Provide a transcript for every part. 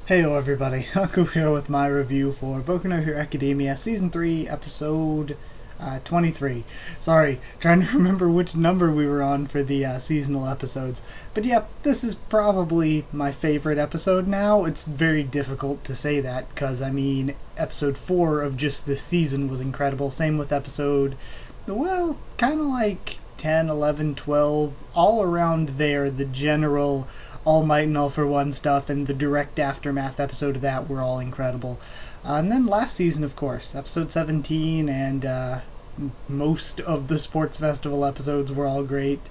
Heyo everybody, Haku here with my review for Boku no Hero Academia Season 3, Episode 23. Sorry, trying to remember which number we were on for the seasonal episodes. But yeah, this is probably my favorite episode now. It's very difficult to say that, because Episode 4 of just this season was incredible. Same with Episode, well, kind of like 10, 11, 12, all around there, the general All Might and All for One stuff and the direct aftermath episode of that were all incredible. And then last season, of course, episode 17 and most of the Sports Festival episodes were all great.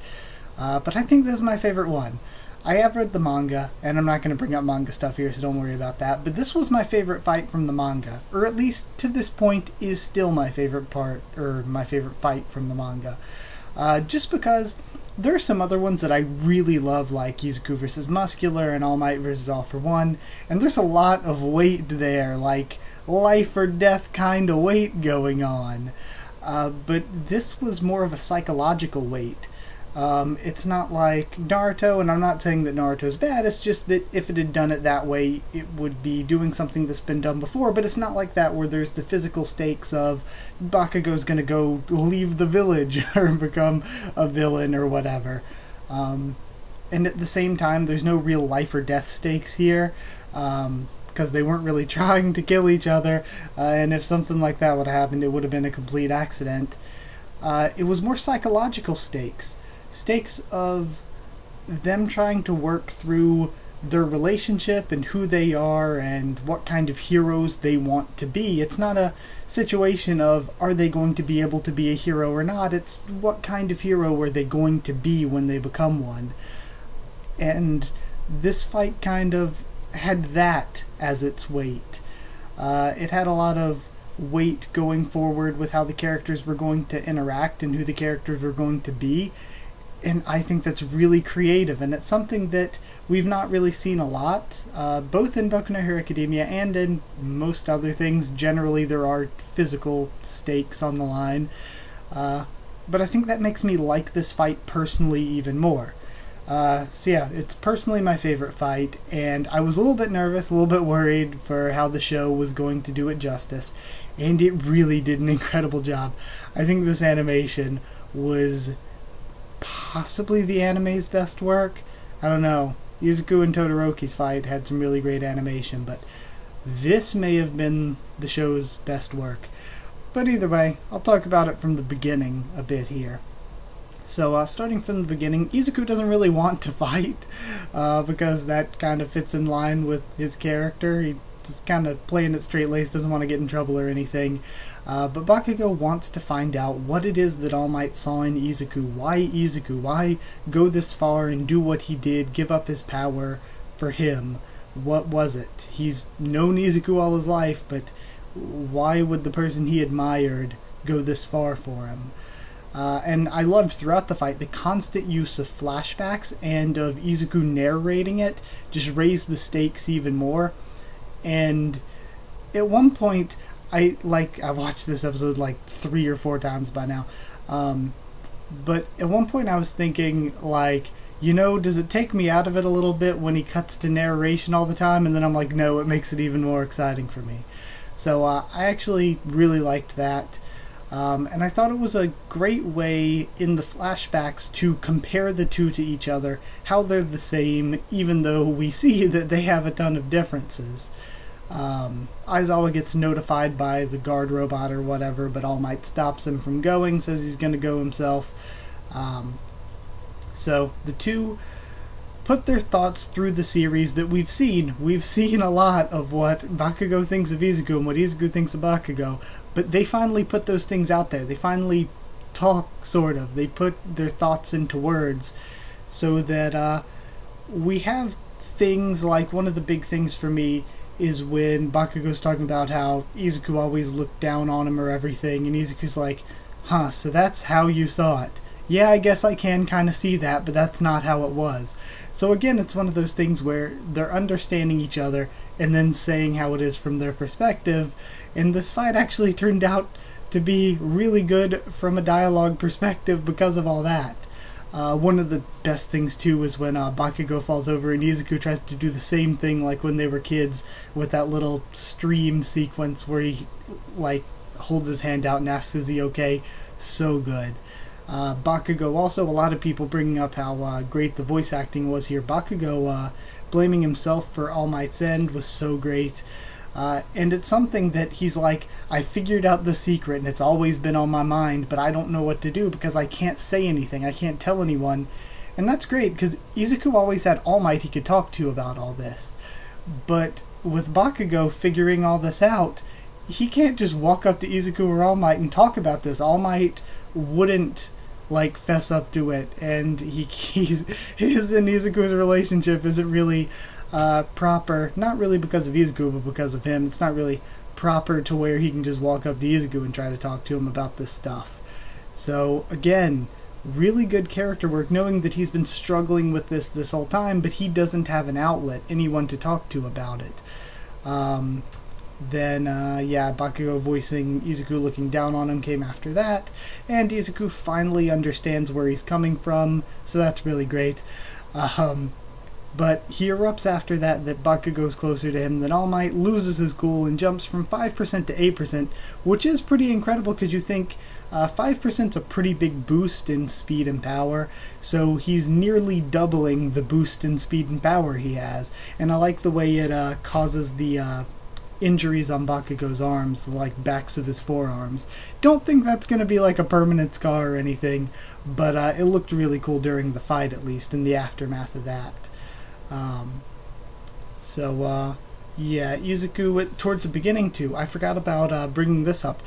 But I think this is my favorite one. I have read the manga, and I'm not going to bring up manga stuff here, so don't worry about that. But this was my favorite fight from the manga, or at least to this point is still my favorite part, or my favorite fight from the manga. Just because there are some other ones that I really love, like Izuku versus Muscular and All Might versus All for One, and there's a lot of weight there, like life or death kind of weight going on. But this was more of a psychological weight. It's not like Naruto, and I'm not saying that Naruto's bad, it's just that if it had done it that way, it would be doing something that's been done before, but it's not like that where there's the physical stakes of Bakugo's gonna go leave the village or become a villain or whatever. And at the same time, there's no real life or death stakes here, because they weren't really trying to kill each other, and if something like that would have happened, it would have been a complete accident. It was more psychological stakes. Stakes of them trying to work through their relationship and who they are and what kind of heroes they want to be. It's not a situation of are they going to be able to be a hero or not. It's what kind of hero are they going to be when they become one. And this fight kind of had that as its weight. It had a lot of weight going forward with how the characters were going to interact and who the characters were going to be. And I think that's really creative, and it's something that we've not really seen a lot, both in Boku no Hero Academia and in most other things. Generally, there are physical stakes on the line, but I think that makes me like this fight personally even more. So yeah, it's personally my favorite fight, and I was a little bit nervous, a little bit worried for how the show was going to do it justice, and it really did an incredible job. I think this animation was possibly the anime's best work. I don't know. Izuku and Todoroki's fight had some really great animation, but this may have been the show's best work. But either way, I'll talk about it from the beginning a bit here. So, starting from the beginning, Izuku doesn't really want to fight, because that kind of fits in line with his character. He just kind of playing it straight-laced, doesn't want to get in trouble or anything. But Bakugo wants to find out what it is that All Might saw in Izuku. Why Izuku? Why go this far and do what he did, give up his power for him? What was it? He's known Izuku all his life, but why would the person he admired go this far for him? And I loved throughout the fight the constant use of flashbacks and of Izuku narrating it just raised the stakes even more. And at one point, I've watched this episode like 3 or 4 times by now, but at one point I was thinking, like, does it take me out of it a little bit when he cuts to narration all the time? And then I'm like, no, it makes it even more exciting for me. So I actually really liked that. And I thought it was a great way in the flashbacks to compare the two to each other, how they're the same, even though we see that they have a ton of differences. Aizawa gets notified by the guard robot or whatever, but All Might stops him from going, says he's going to go himself. So the two put their thoughts through the series that we've seen. We've seen a lot of what Bakugo thinks of Izuku and what Izuku thinks of Bakugo, but they finally put those things out there. They finally talk, sort of. They put their thoughts into words so that we have things like, one of the big things for me is when Bakugo's talking about how Izuku always looked down on him or everything, and Izuku's like, huh, so that's how you saw it. Yeah, I guess I can kind of see that, but that's not how it was. So again, it's one of those things where they're understanding each other and then saying how it is from their perspective, and this fight actually turned out to be really good from a dialogue perspective because of all that. One of the best things too is when Bakugo falls over and Izuku tries to do the same thing like when they were kids with that little stream sequence where he like holds his hand out and asks, is he okay? So good. Bakugo also, a lot of people bringing up how great the voice acting was here. Bakugo blaming himself for All Might's end was so great. And it's something that he's like, I figured out the secret and it's always been on my mind, but I don't know what to do because I can't say anything. I can't tell anyone. And that's great because Izuku always had All Might he could talk to about all this. But with Bakugo figuring all this out, he can't just walk up to Izuku or All Might and talk about this. All Might wouldn't like fess up to it, and his and Izuku's relationship isn't really proper, not really because of Izuku, but because of him. It's not really proper to where he can just walk up to Izuku and try to talk to him about this stuff. So again, really good character work, knowing that he's been struggling with this whole time, but he doesn't have an outlet, anyone to talk to about it. Then Bakugo voicing Izuku looking down on him came after that, and Izuku finally understands where he's coming from, so that's really great. But he erupts after that Bakugo's closer to him than All Might, loses his cool, and jumps from 5% to 8%, which is pretty incredible because you think 5% is a pretty big boost in speed and power, so he's nearly doubling the boost in speed and power he has. And I like the way it causes the injuries on Bakugo's arms, like backs of his forearms. Don't think that's going to be like a permanent scar or anything, but it looked really cool during the fight, at least, in the aftermath of that. Izuku, towards the beginning too, I forgot about bringing this up.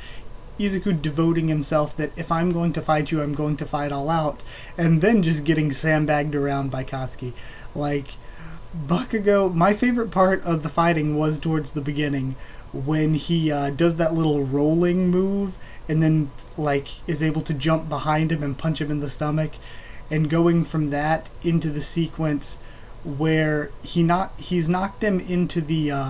Izuku devoting himself that if I'm going to fight you, I'm going to fight all out, and then just getting sandbagged around by Katsuki. Like, Bakugo, my favorite part of the fighting was towards the beginning, when he does that little rolling move, and then, like, is able to jump behind him and punch him in the stomach, and going from that into the sequence where he's knocked him into the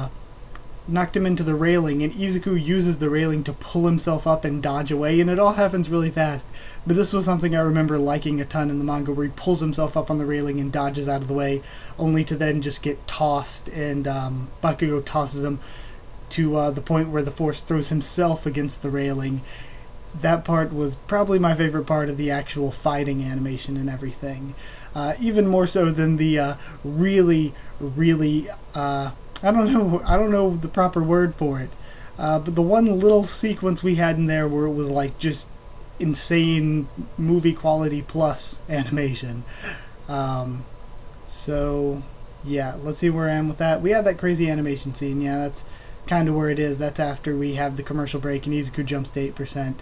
railing, and Izuku uses the railing to pull himself up and dodge away, and it all happens really fast. But this was something I remember liking a ton in the manga, where he pulls himself up on the railing and dodges out of the way, only to then just get tossed, and Bakugo tosses him to the point where the Force throws himself against the railing. That part was probably my favorite part of the actual fighting animation and everything. Even more so than the really I don't know the proper word for it, but the one little sequence we had in there where it was like just insane movie quality plus animation. So yeah, let's see where I am with that. We had that crazy animation scene. Yeah, that's kind of where it is. That's after we have the commercial break and Izuku jumps to 8%.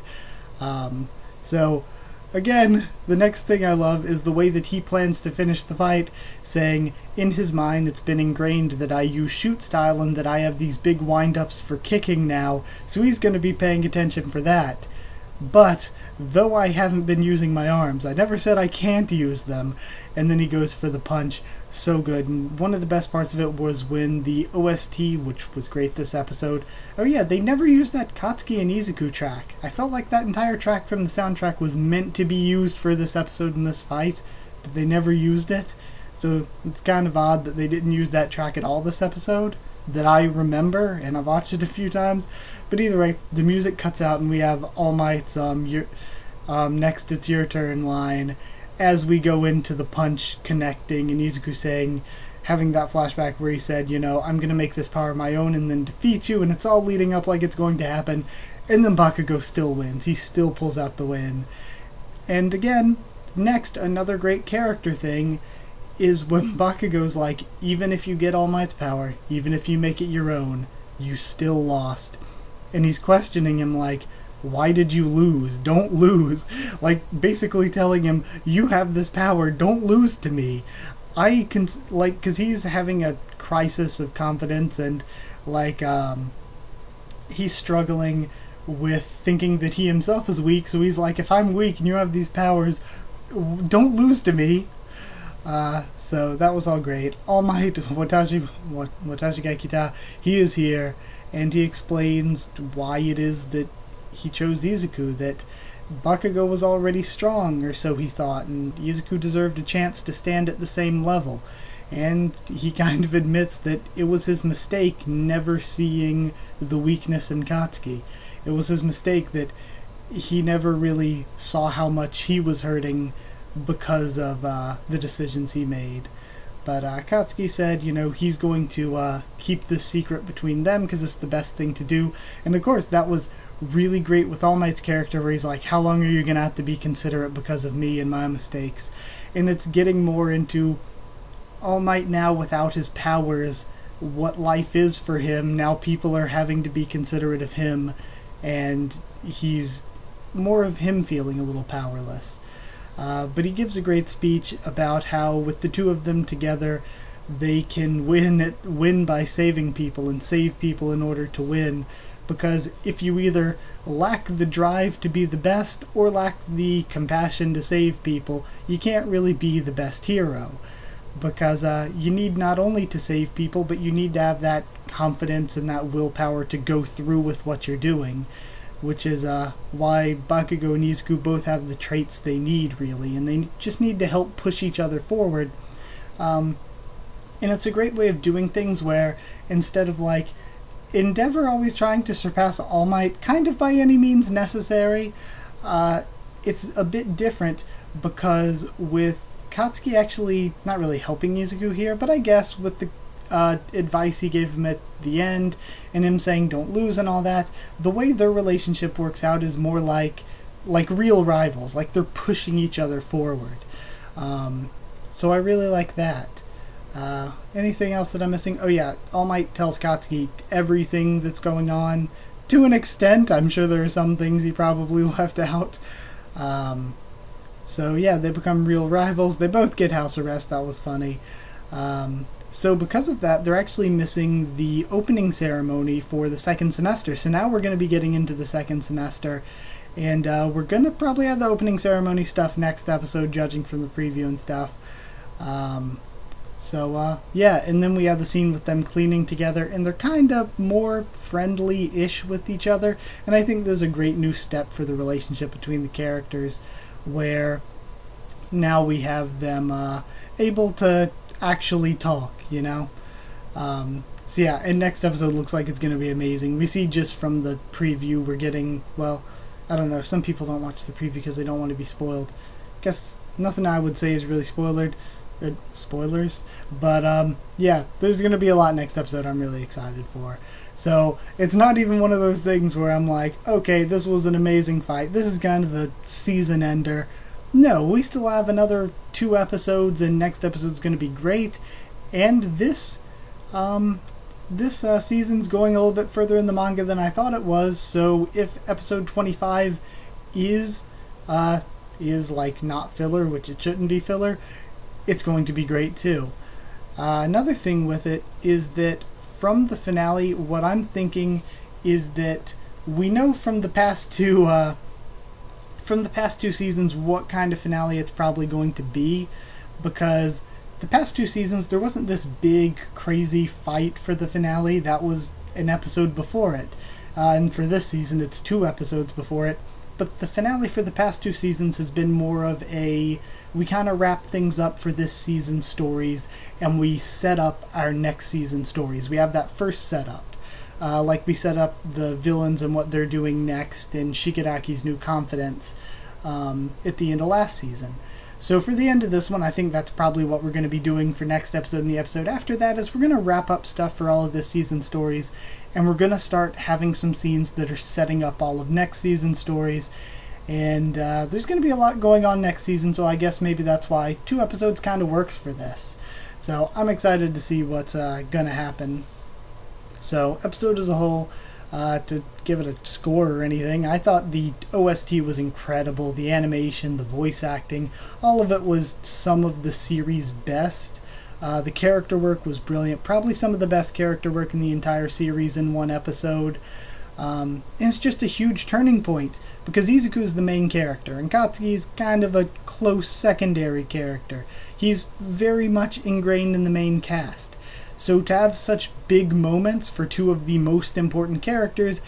So again, the next thing I love is the way that he plans to finish the fight, saying in his mind it's been ingrained that I use shoot style and that I have these big wind-ups for kicking now, so he's going to be paying attention for that. But, though I haven't been using my arms, I never said I can't use them. And then he goes for the punch. So good. And one of the best parts of it was when the OST, which was great this episode, oh yeah, they never used that Katsuki and Izuku track. I felt like that entire track from the soundtrack was meant to be used for this episode and this fight, but they never used it. So it's kind of odd that they didn't use that track at all this episode, that I remember, and I've watched it a few times. But either way, the music cuts out and we have All Might's next it's your turn line as we go into the punch connecting, and Izuku saying, having that flashback where he said, you know, I'm going to make this power my own and then defeat you, and it's all leading up like it's going to happen. And then Bakugo still wins. He still pulls out the win. And again, next, another great character thing is when Bakugo's like, even if you get All Might's power, even if you make it your own, you still lost. And he's questioning him like, why did you lose? Don't lose. Like, basically telling him, you have this power, don't lose to me. I can, like, because he's having a crisis of confidence, and, like, he's struggling with thinking that he himself is weak, so he's like, if I'm weak and you have these powers, don't lose to me. So that was all great. All Might, Watashi ga kita, he is here, and he explains why it is that he chose Izuku, that Bakugo was already strong, or so he thought, and Izuku deserved a chance to stand at the same level. And he kind of admits that it was his mistake never seeing the weakness in Katsuki. It was his mistake that he never really saw how much he was hurting because of the decisions he made. But Katsuki said, he's going to keep this secret between them because it's the best thing to do. And of course, that was really great with All Might's character, where he's like, how long are you going to have to be considerate because of me and my mistakes? And it's getting more into All Might now without his powers, what life is for him. Now people are having to be considerate of him, and he's more of him feeling a little powerless. But he gives a great speech about how with the two of them together, they can win by saving people and save people in order to win. Because if you either lack the drive to be the best or lack the compassion to save people, you can't really be the best hero. Because you need not only to save people, but you need to have that confidence and that willpower to go through with what you're doing. Which is why Bakugo and Izuku both have the traits they need, really, and they just need to help push each other forward. And it's a great way of doing things where, instead of Endeavor always trying to surpass All Might, kind of by any means necessary, it's a bit different, because with Katsuki actually not really helping Izuku here, but I guess with the advice he gave him at the end, and him saying don't lose and all that, the way their relationship works out is more like real rivals, like they're pushing each other forward. So I really like that. Anything else that I'm missing? Oh yeah, All Might tells Katsuki everything that's going on, to an extent. I'm sure there are some things he probably left out. So yeah, they become real rivals. They both get house arrest. That was funny. So because of that, they're actually missing the opening ceremony for the second semester. So now we're going to be getting into the second semester. And we're going to probably have the opening ceremony stuff next episode, judging from the preview and stuff. Yeah, and then we have the scene with them cleaning together. And they're kind of more friendly-ish with each other. And I think there's a great new step for the relationship between the characters, where now we have them able to actually talk, so yeah, and next episode looks like it's going to be amazing. We see just from the preview we're getting, well, I don't know, some people don't watch the preview because they don't want to be spoiled. Guess nothing I would say is really spoilers, but yeah, there's going to be a lot next episode I'm really excited for. So it's not even one of those things where I'm like, okay, this was an amazing fight, this is kind of the season ender. No, we still have another 2 episodes, and next episode's going to be great. And this season's going a little bit further in the manga than I thought it was. So if episode 25 is not filler, which it shouldn't be filler, it's going to be great too. Another thing with it is that from the finale, what I'm thinking is that we know from the past two seasons what kind of finale it's probably going to be, because the past 2 seasons there wasn't this big crazy fight for the finale. That was an episode before it, and for this season it's 2 episodes before it. But the finale for the past 2 seasons has been more of a, we kind of wrap things up for this season's stories and we set up our next season stories. We have that first setup. Like we set up the villains and what they're doing next and Shikaraki's new confidence at the end of last season. So for the end of this one, I think that's probably what we're going to be doing for next episode and the episode after that, is we're going to wrap up stuff for all of this season stories, and we're going to start having some scenes that are setting up all of next season stories. And there's going to be a lot going on next season, so I guess maybe that's why 2 episodes kind of works for this. So I'm excited to see what's going to happen. So episode as a whole, to give it a score or anything, I thought the OST was incredible. The animation, the voice acting, all of it was some of the series' best. The character work was brilliant, probably some of the best character work in the entire series in one episode. And it's just a huge turning point, because Izuku's the main character, and Katsuki's kind of a close secondary character. He's very much ingrained in the main cast. So to have such big moments for 2 of the most important characters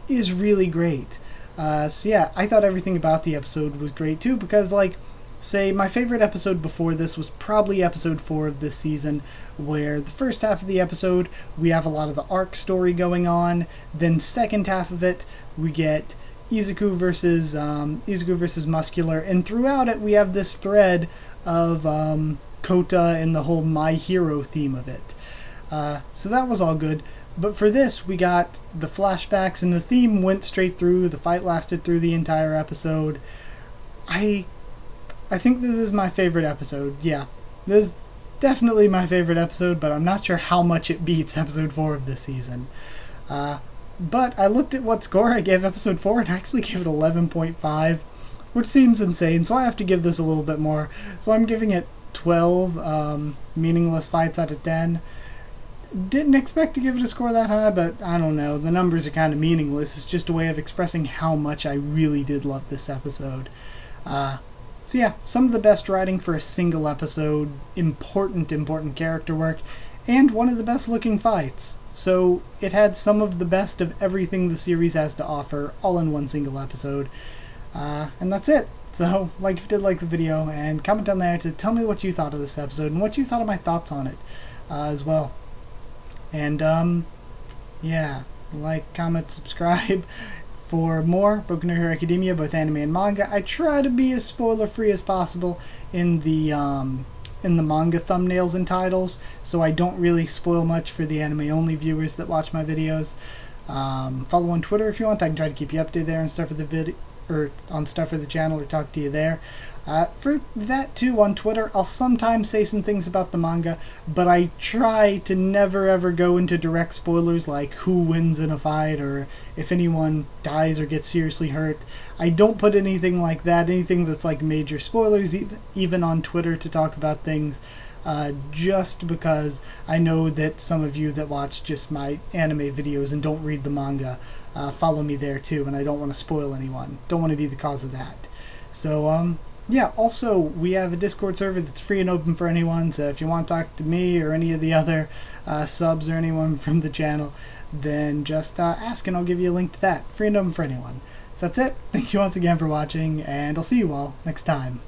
is really great. So yeah, I thought everything about the episode was great too, because like, say my favorite episode before this was probably episode 4 of this season, where the first half of the episode we have a lot of the arc story going on, then second half of it we get Izuku versus Muscular, and throughout it we have this thread of Kota and the whole My Hero theme of it. So that was all good. But for this, we got the flashbacks, and the theme went straight through. The fight lasted through the entire episode. I think this is my favorite episode. Yeah, this is definitely my favorite episode, but I'm not sure how much it beats episode 4 of this season. But I looked at what score I gave episode 4 and I actually gave it 11.5, which seems insane, so I have to give this a little bit more. So I'm giving it 12 meaningless fights out of 10. Didn't expect to give it a score that high, but I don't know. The numbers are kind of meaningless. It's just a way of expressing how much I really did love this episode. So yeah, some of the best writing for a single episode, important character work, and one of the best looking fights. So it had some of the best of everything the series has to offer, all in one single episode. And that's it. So, like if you did like the video, and comment down there to tell me what you thought of this episode, and what you thought of my thoughts on it as well. And, yeah, like, comment, subscribe for more Boku no Hero Academia, both anime and manga. I try to be as spoiler-free as possible in the manga thumbnails and titles, so I don't really spoil much for the anime-only viewers that watch my videos. Follow on Twitter if you want. I can try to keep you updated there and stuff for the video, or on stuff for the channel, or talk to you there. For that too, on Twitter, I'll sometimes say some things about the manga, but I try to never ever go into direct spoilers like who wins in a fight or if anyone dies or gets seriously hurt. I don't put anything like that, anything that's like major spoilers, even on Twitter to talk about things, just because I know that some of you that watch just my anime videos and don't read the manga follow me there too, and I don't want to spoil anyone. Don't want to be the cause of that. So, yeah, also, we have a Discord server that's free and open for anyone, so if you want to talk to me or any of the other subs or anyone from the channel, then just ask and I'll give you a link to that. Free and open for anyone. So that's it. Thank you once again for watching, and I'll see you all next time.